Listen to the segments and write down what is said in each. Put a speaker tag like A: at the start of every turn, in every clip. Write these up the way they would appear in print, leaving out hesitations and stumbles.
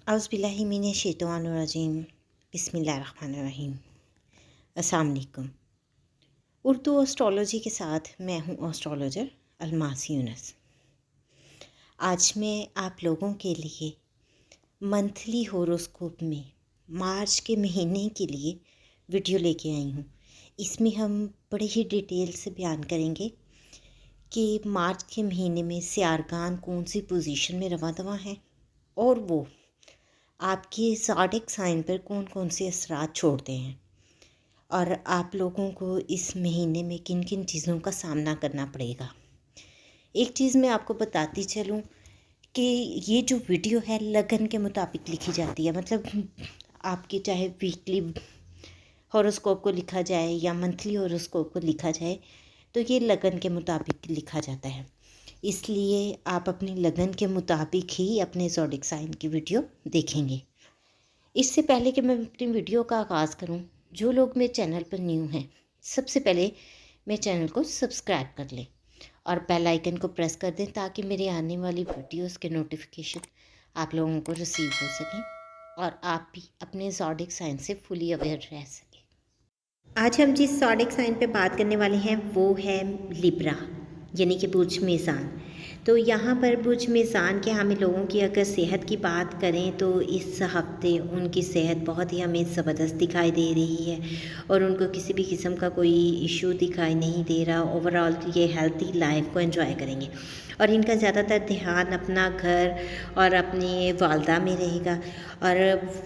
A: औज़ुबिल्लाहिमिनश्शैतानिर्रजीम बिस्मिल्लाहिर्रहमानिर्रहीम। अस्सलाम वालेकुम। उर्दू एस्ट्रोलॉजी के साथ मैं हूँ एस्ट्रोलॉजर अलमास यूनुस। आज मैं आप लोगों के लिए मंथली होरोस्कोप में मार्च के महीने के लिए वीडियो लेके आई हूँ। इसमें हम बड़े ही डिटेल से बयान करेंगे कि मार्च के महीने में सियारगान कौन सी पोजीशन में रवा दवा है और वो आपके ज़ोडिएक साइन पर कौन कौन से असरात छोड़ते हैं और आप लोगों को इस महीने में किन किन चीज़ों का सामना करना पड़ेगा। एक चीज़ मैं आपको बताती चलूँ कि ये जो वीडियो है लगन के मुताबिक लिखी जाती है। मतलब आपके चाहे वीकली हॉरोस्कोप को लिखा जाए या मंथली हॉरोस्कोप को लिखा जाए तो ये लगन के मुताबिक लिखा जाता है। इसलिए आप अपनी लगन के मुताबिक ही अपने ज़ोडिएक साइन की वीडियो देखेंगे। इससे पहले कि मैं अपनी वीडियो का आगाज़ करूं, जो लोग मेरे चैनल पर न्यू हैं सबसे पहले मेरे चैनल को सब्सक्राइब कर लें और बेल आइकन को प्रेस कर दें ताकि मेरे आने वाली वीडियोस के नोटिफिकेशन आप लोगों को रिसीव हो सकें और आप भी अपने ज़ोडिएक साइन से फुली अवेयर रह सकें। आज हम जिस ज़ोडिएक साइन पे बात करने वाले हैं वो है लिब्रा यानी कि बुर्ज मेज़ान। तो यहाँ पर बुर्ज मेज़ान के हमें लोगों की अगर सेहत की बात करें तो इस हफ्ते उनकी सेहत बहुत ही हमें ज़बरदस्त दिखाई दे रही है और उनको किसी भी किस्म का कोई इशू दिखाई नहीं दे रहा। ओवरऑल ये हेल्थी लाइफ को एंजॉय करेंगे और इनका ज़्यादातर ध्यान अपना घर और अपनी वालदा में रहेगा। और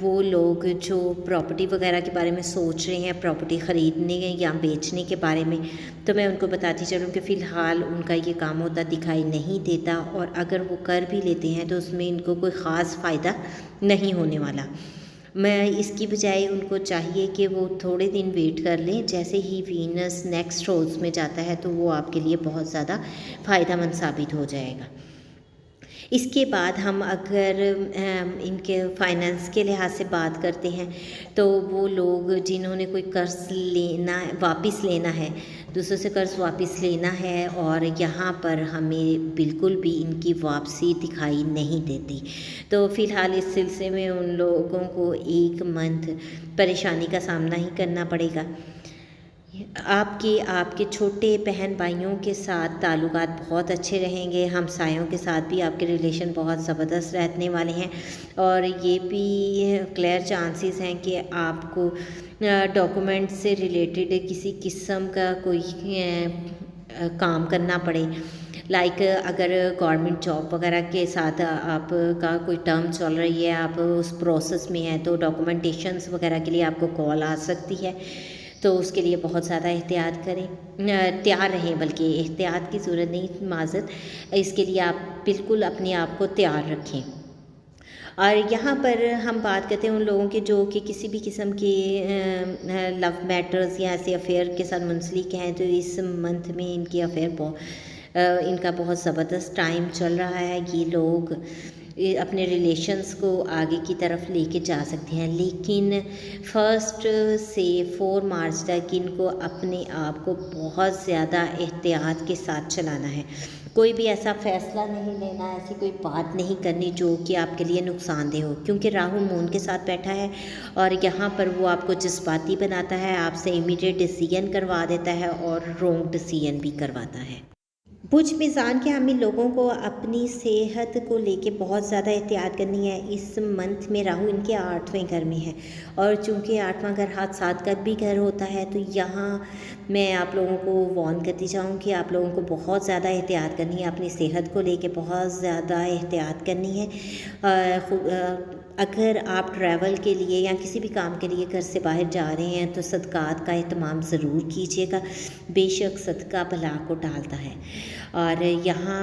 A: वो लोग जो प्रॉपर्टी वगैरह के बारे में सोच रहे हैं, प्रॉपर्टी ख़रीदने या बेचने के बारे में, तो मैं उनको बताती चलूँ कि फ़िलहाल उनका ये काम होता दिखाई नहीं देता और अगर वो कर भी लेते हैं तो उसमें इनको कोई ख़ास फ़ायदा नहीं होने वाला। मैं इसकी बजाय उनको चाहिए कि वो थोड़े दिन वेट कर लें। जैसे ही वीनस नेक्स्ट रोज़ में जाता है तो वो आपके लिए बहुत ज़्यादा फ़ायदेमंद साबित हो जाएगा। इसके बाद हम अगर इनके फाइनेंस के लिहाज से बात करते हैं तो वो लोग जिन्होंने कोई कर्ज़ लेना वापस लेना है, दूसरों से कर्ज़ वापस लेना है और यहाँ पर हमें बिल्कुल भी इनकी वापसी दिखाई नहीं देती, तो फ़िलहाल इस सिलसिले में उन लोगों को एक मंथ परेशानी का सामना ही करना पड़ेगा। आपके छोटे बहन भाइयों के साथ ताल्लुकात बहुत अच्छे रहेंगे। हमसायों के साथ भी आपके रिलेशन बहुत ज़बरदस्त रहने वाले हैं और ये भी क्लियर चांसेस हैं कि आपको डॉक्यूमेंट से रिलेटेड किसी किस्म का कोई काम करना पड़े। लाइक अगर गवर्नमेंट जॉब वगैरह के साथ आपका कोई टर्म चल रही है, आप उस प्रोसेस में हैं, तो डॉक्यूमेंटेशंस वगैरह के लिए आपको कॉल आ सकती है, तो उसके लिए बहुत ज़्यादा एहतियात करें, तैयार रहें। बल्कि एहतियात की ज़रूरत नहीं, माज़रत, इसके लिए आप बिल्कुल अपने आप को तैयार रखें। और यहाँ पर हम बात करते हैं उन लोगों के जो कि किसी भी किस्म के लव मैटर्स या ऐसे अफेयर के साथ मुंसलिक हैं, तो इस मंथ में इनकी अफेयर इनका बहुत ज़बरदस्त टाइम चल रहा है। ये लोग अपने रिलेशंस को आगे की तरफ लेके जा सकते हैं, लेकिन 1 से 4 मार्च तक इनको अपने आप को बहुत ज़्यादा एहतियात के साथ चलाना है। कोई भी ऐसा फ़ैसला नहीं लेना, ऐसी कोई बात नहीं करनी जो कि आपके लिए नुकसानदेह हो, क्योंकि राहु मून के साथ बैठा है और यहाँ पर वो आपको जज्बाती बनाता है, आपसे इमीडिएट डिसीजन करवा देता है और रॉन्ग डिसीजन भी करवाता है। बुर्ज मेज़ान के हमें लोगों को अपनी सेहत को लेके बहुत ज़्यादा एहतियात करनी है। इस मंथ में राहु इनके 8वें घर में है और चूँकि 8वां घर साथ का भी घर होता है, तो यहाँ मैं आप लोगों को वार्न करती चाहूँ कि आप लोगों को बहुत ज़्यादा एहतियात करनी है, अपनी सेहत को लेके बहुत ज़्यादा एहतियात करनी है। अगर आप ट्रैवल के लिए या किसी भी काम के लिए घर से बाहर जा रहे हैं तो सदक़ात का एहतमाम ज़रूर कीजिएगा। बेशक सदका भला को टालता है। और यहाँ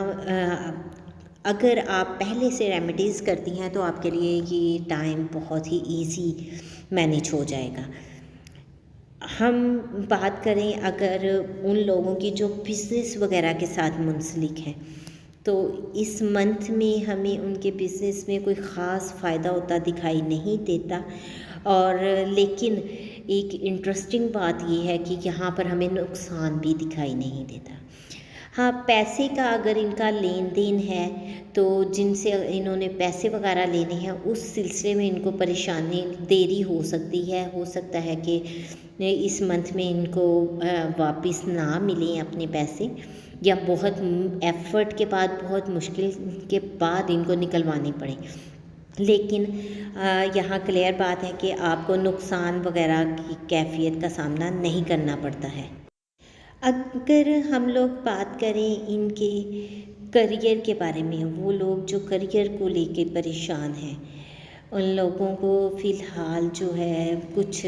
A: अगर आप पहले से रेमेडीज़ करती हैं तो आपके लिए ये टाइम बहुत ही इजी मैनेज हो जाएगा। हम बात करें अगर उन लोगों की जो बिज़नेस वगैरह के साथ मुंसलिक हैं, तो इस मंथ में हमें उनके बिज़नेस में कोई ख़ास फ़ायदा होता दिखाई नहीं देता। और लेकिन एक इंटरेस्टिंग बात ये है कि यहाँ पर हमें नुकसान भी दिखाई नहीं देता। हाँ, पैसे का अगर इनका लेन-देन है, तो जिनसे इन्होंने पैसे वग़ैरह लेने हैं, उस सिलसिले में इनको परेशानी, देरी हो सकती है। हो सकता है कि इस मंथ में इनको वापस ना मिलें अपने पैसे, या बहुत एफ़र्ट के बाद, बहुत मुश्किल के बाद इनको निकलवाने पड़ें। लेकिन यहाँ क्लियर बात है कि आपको नुकसान वग़ैरह की कैफ़ियत का सामना नहीं करना पड़ता है। अगर हम लोग बात करें इनके करियर के बारे में, वो लोग जो करियर को लेके परेशान हैं, उन लोगों को फ़िलहाल जो है कुछ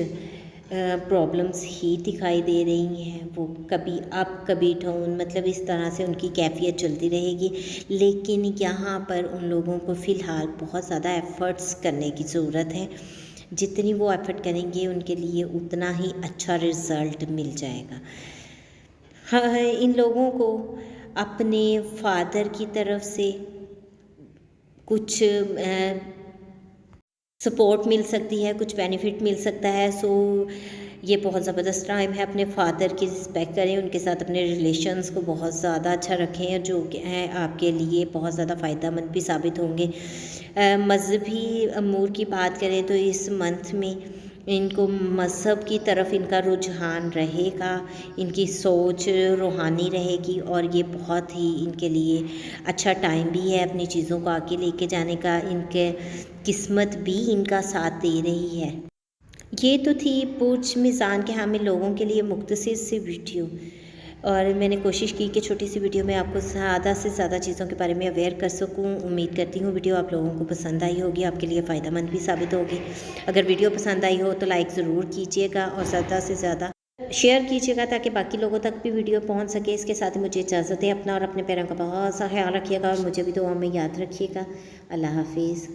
A: प्रॉब्लम्स ही दिखाई दे रही हैं। वो कभी अप कभी डाउन, मतलब इस तरह से उनकी कैफ़ियत चलती रहेगी। लेकिन यहाँ पर उन लोगों को फ़िलहाल बहुत ज़्यादा एफ़र्ट्स करने की ज़रूरत है। जितनी वो एफ़र्ट करेंगे उनके लिए उतना ही अच्छा रिज़ल्ट मिल जाएगा। हाँ, इन लोगों को अपने फादर की तरफ से कुछ सपोर्ट मिल सकती है, कुछ बेनिफिट मिल सकता है। सो ये बहुत ज़बरदस्त टाइम है। अपने फादर की रिस्पेक्ट करें, उनके साथ अपने रिलेशंस को बहुत ज़्यादा अच्छा रखें, जो कि हैं आपके लिए बहुत ज़्यादा फ़ायदेमंद भी साबित होंगे। मज़हबी अमूर की बात करें तो इस मंथ में इनको मज़हब की तरफ इनका रुझान रहेगा, इनकी सोच रूहानी रहेगी, और ये बहुत ही इनके लिए अच्छा टाइम भी है अपनी चीज़ों को आगे लेके जाने का। इनके किस्मत भी इनका साथ दे रही है। ये तो थी बुर्ज मिज़ान के हामिल लोगों के लिए मुख्तसर सी वीडियो, और मैंने कोशिश की कि छोटी सी वीडियो में आपको ज़्यादा से ज़्यादा चीज़ों के बारे में अवेयर कर सकूं। उम्मीद करती हूँ वीडियो आप लोगों को पसंद आई होगी, आपके लिए फ़ायदेमंद भी साबित होगी। अगर वीडियो पसंद आई हो तो लाइक ज़रूर कीजिएगा, और ज़्यादा से ज़्यादा शेयर कीजिएगा ताकि बाकी लोगों तक भी वीडियो पहुँच सके। इसके साथ ही मुझे इजाज़त है। अपना और अपने पैरों का बहुत सा ख्याल रखिएगा, और मुझे भी दुआ में याद रखिएगा। अल्लाह हाफिज़।